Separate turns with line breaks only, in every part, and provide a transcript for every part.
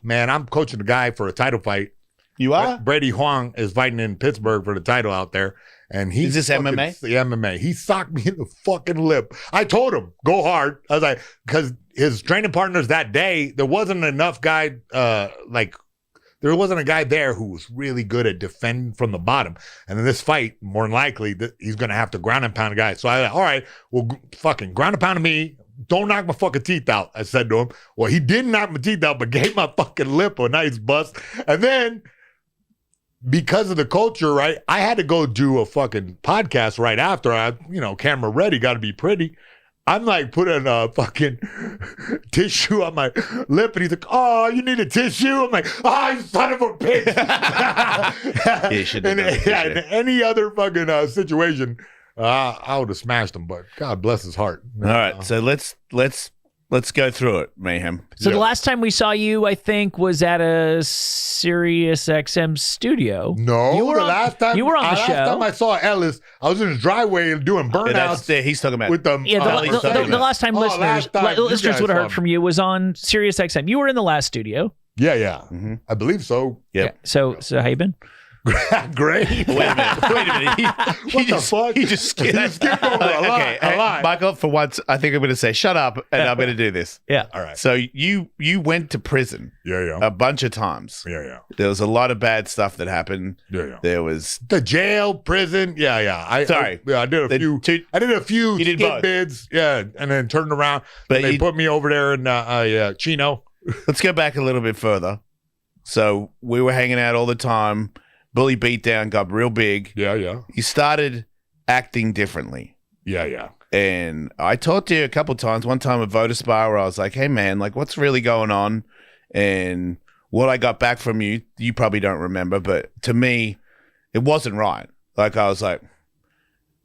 man, I'm coaching the guy for a title fight.
You are?
Brady Huang is fighting in Pittsburgh for the title out there. And
Is this MMA?
The MMA. He socked me in the fucking lip. I told him, go hard. I was like, because his training partners that day, there wasn't enough guy, there wasn't a guy there who was really good at defending from the bottom. And in this fight, more than likely, he's going to have to ground and pound a guy. So I was like, all right, well, fucking ground and pound me. Don't knock my fucking teeth out, I said to him. Well, he didn't knock my teeth out, but gave my fucking lip a nice bust. And then, because of the culture, right, I had to go do a fucking podcast right after. Camera ready, got to be pretty. I'm like putting a fucking tissue on my lip, and he's like, "Oh, you need a tissue?" I'm like, "Oh, you son of a bitch!" In any other fucking situation, I would have smashed him. But God bless his heart.
All right, so let's go through it, Mayhem.
So the last time we saw you, I think, was at a Sirius XM studio.
No,
you were
last time
you were on the show.
Last time I saw Ellis, I was in his driveway doing burnouts.
He's talking about
with them.
Yeah, the last time listeners would have heard from you was on Sirius XM. You were in the last studio.
Yeah. Mm-hmm. I believe so.
Yep.
Yeah. So how you been?
Great.
Wait a minute.
What the fuck?
He just skipped over
a lot.
Michael, for once, I think I'm going to say shut up, and I'm going to do this.
Yeah.
All right.
So you went to prison.
Yeah.
A bunch of times.
Yeah.
There was a lot of bad stuff that happened.
Yeah.
There was
the jail, prison. Yeah. I did a few skit bids. Yeah, and then turned around. But they put me over there in Chino.
Let's go back a little bit further. So we were hanging out all the time. Bully Beatdown got real big.
Yeah.
You started acting differently.
Yeah.
And I talked to you a couple times. One time at Voter Spa where I was like, hey, man, like, what's really going on? And what I got back from you, you probably don't remember, but to me, it wasn't right. Like, I was like,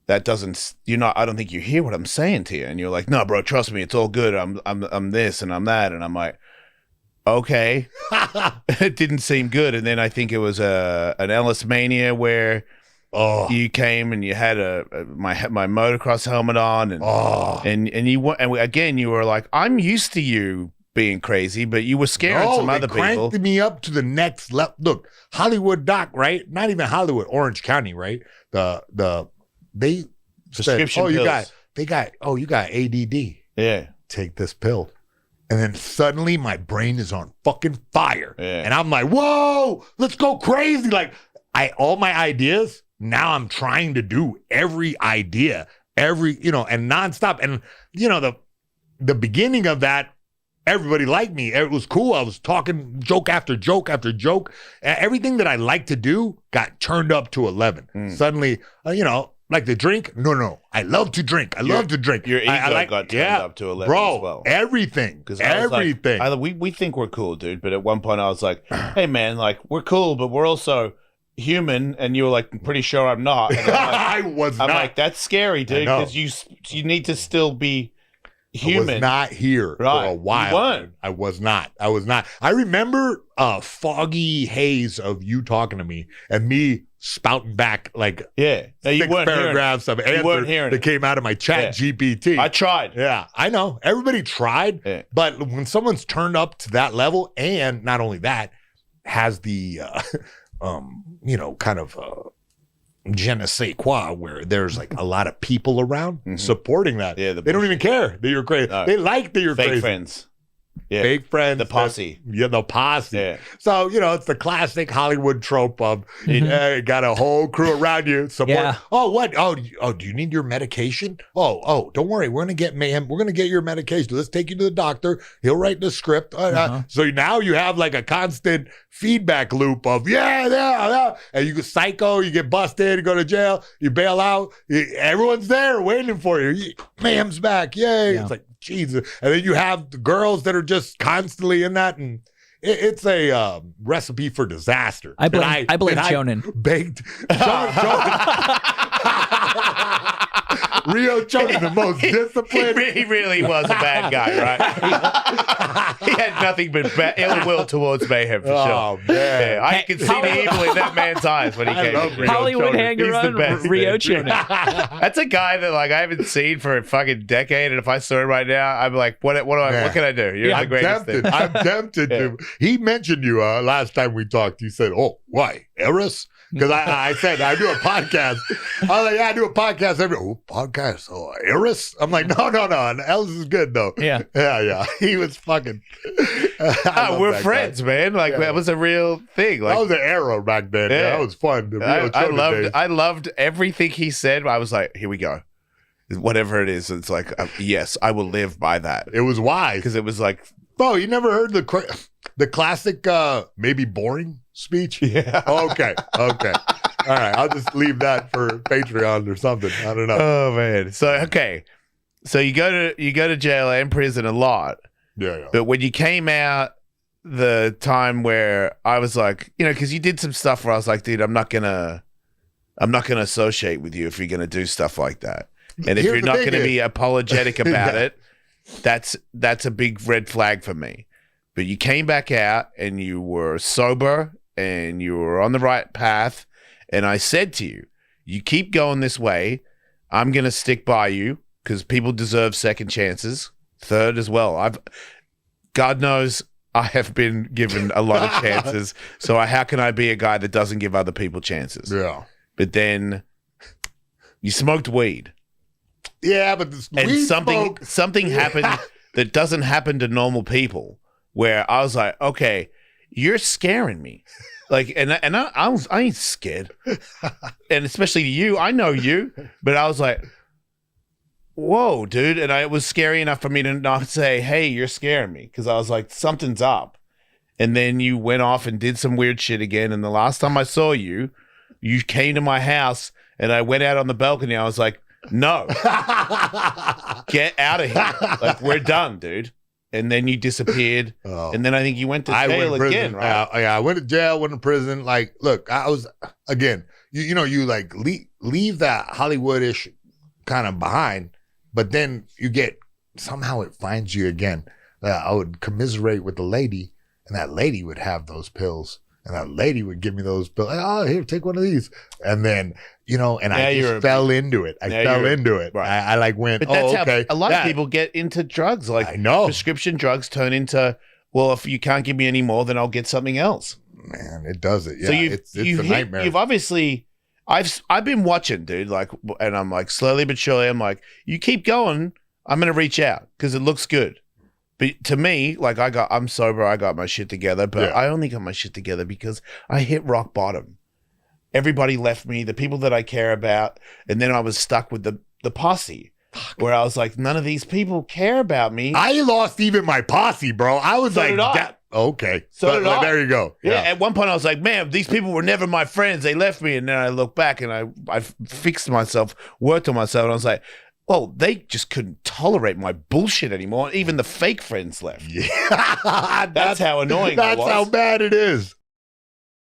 I don't think you hear what I'm saying to you. And you're like, no, bro, trust me, it's all good. I'm this and I'm that. And I'm like, okay. It didn't seem good. And then I think it was an Ellis Mania where you came and you had my motocross helmet on and you were like, I'm used to you being crazy, but you were scaring some other people.
Cranked me up to the next level. Look, Hollywood doc, right? Not even Hollywood, Orange County, right? They said, you got ADD.
Yeah.
Take this pill. And then suddenly my brain is on fucking fire.
Yeah.
And I'm like, whoa, let's go crazy. Like all my ideas, now I'm trying to do every idea, and nonstop. And, the beginning of that, everybody liked me. It was cool. I was talking joke after joke after joke. Everything that I like to do got turned up to 11. Suddenly, like the drink? No. I love to drink. I love to drink.
Your ego got turned up to 11 as well.
Everything. Everything.
We think we're cool, dude. But at one point I was like, hey, man, like, we're cool, but we're also human. And you were like, I'm pretty sure I'm not. And I'm like, I'm like, that's scary, dude, because you need to still be human.
I was not here for a while.
You weren't.
I was not. I remember a foggy haze of you talking to me and me spouting back like six paragraphs of answers that came out of my chat GPT.
I tried.
Yeah, I know. Everybody tried. Yeah. But when someone's turned up to that level, and not only that, has the, je ne sais quoi, where there's like a lot of people around supporting that. Yeah, they don't even care that you're crazy. They like that you're
fake
crazy.
Friends. Yeah.
Fake friends.
The posse.
The posse.
Yeah.
So, it's the classic Hollywood trope of got a whole crew around you. Support.
Yeah.
Oh, what? Oh, do you need your medication? Oh, don't worry. We're going to get Mayhem. We're going to get your medication. Let's take you to the doctor. He'll write the script. So now you have like a constant feedback loop of, yeah. And you get psycho, you get busted, you go to jail, you bail out. Everyone's there waiting for you. Mayhem's back. Yay. Yeah. It's like, Jesus. And then you have the girls that are just constantly in that, and it's a recipe for disaster.
I blame Shonen.
Baked. Rio Chosen, the most disciplined.
He really was a bad guy, right? He had nothing but ill will towards Mayhem, for sure.
Oh, man.
Yeah, I can see the evil in that man's eyes when he came in.
Hollywood hanger on Rio Chosen.
That's a guy that like I haven't seen for a fucking decade, and if I saw him right now, I'm like, what can I do? You're the greatest thing.
I'm tempted to. He mentioned you last time we talked. You said, "Oh, why, Eris?" Because I said I do a podcast. I was like, yeah, I do a podcast podcast. Oh, Eris? I'm like, no. And Ellis is good though. Yeah. He was fucking.
We're friends, man. Like that was a real thing. Like
that was an era back then. Yeah, that was fun.
I loved everything he said. I was like, here we go. Whatever it is, it's like, yes, I will live by that.
It was wise
because it was like,
bro, you never heard the classic maybe boring speech?
Yeah.
Okay. All right. I'll just leave that for Patreon or something. I don't know.
Oh man. So okay. So you go to jail and prison a lot.
Yeah.
But when you came out, the time where I was like, because you did some stuff where I was like, dude, I'm not gonna associate with you if you're gonna do stuff like that. And if you're not going to be apologetic about it, that's a big red flag for me. But you came back out and you were sober and you were on the right path. And I said to you, you keep going this way, I'm going to stick by you because people deserve second chances, third as well. God knows I have been given a lot of chances. So how can I be a guy that doesn't give other people chances?
Yeah.
But then you smoked weed.
Yeah, but
something happened that doesn't happen to normal people. Where I was like, okay, you're scaring me, like, and I ain't scared, and especially you. I know you, but I was like, whoa, dude, and it was scary enough for me to not say, hey, you're scaring me, because I was like, something's up, and then you went off and did some weird shit again. And the last time I saw you, you came to my house, and I went out on the balcony. I was like, no, get out of here. Like, we're done, dude. And then you disappeared. Oh. And then I think you went to jail again, right?
Yeah, I went to jail, went to prison. Like, look, I was, again, you like leave that Hollywood-ish kind of behind, but then somehow it finds you again. I would commiserate with the lady, and that lady would have those pills. And that lady would give me those pills. Like, oh, here, take one of these. And then, and I just fell into it. Right. I like went,
but that's
okay.
How a lot of people get into drugs. Like,
I know.
Prescription drugs turn into, well, if you can't give me any more, then I'll get something else.
Man, it does it. Yeah,
so
it's a nightmare.
You've obviously, I've been watching, dude, like, and I'm like, slowly but surely, I'm like, you keep going, I'm going to reach out because it looks good. But to me, like, I'm sober, I got my shit together, but I only got my shit together because I hit rock bottom. Everybody left me, the people that I care about, and then I was stuck with the posse, where I was like, none of these people care about me.
I lost even my posse, bro. I was
so
like, okay.
So
there you go.
Yeah, at one point I was like, man, these people were never my friends. They left me, and then I look back and I fixed myself, worked on myself, and I was like, well, they just couldn't tolerate my bullshit anymore. Even the fake friends left.
Yeah.
That's how annoying it was.
That's how bad it is.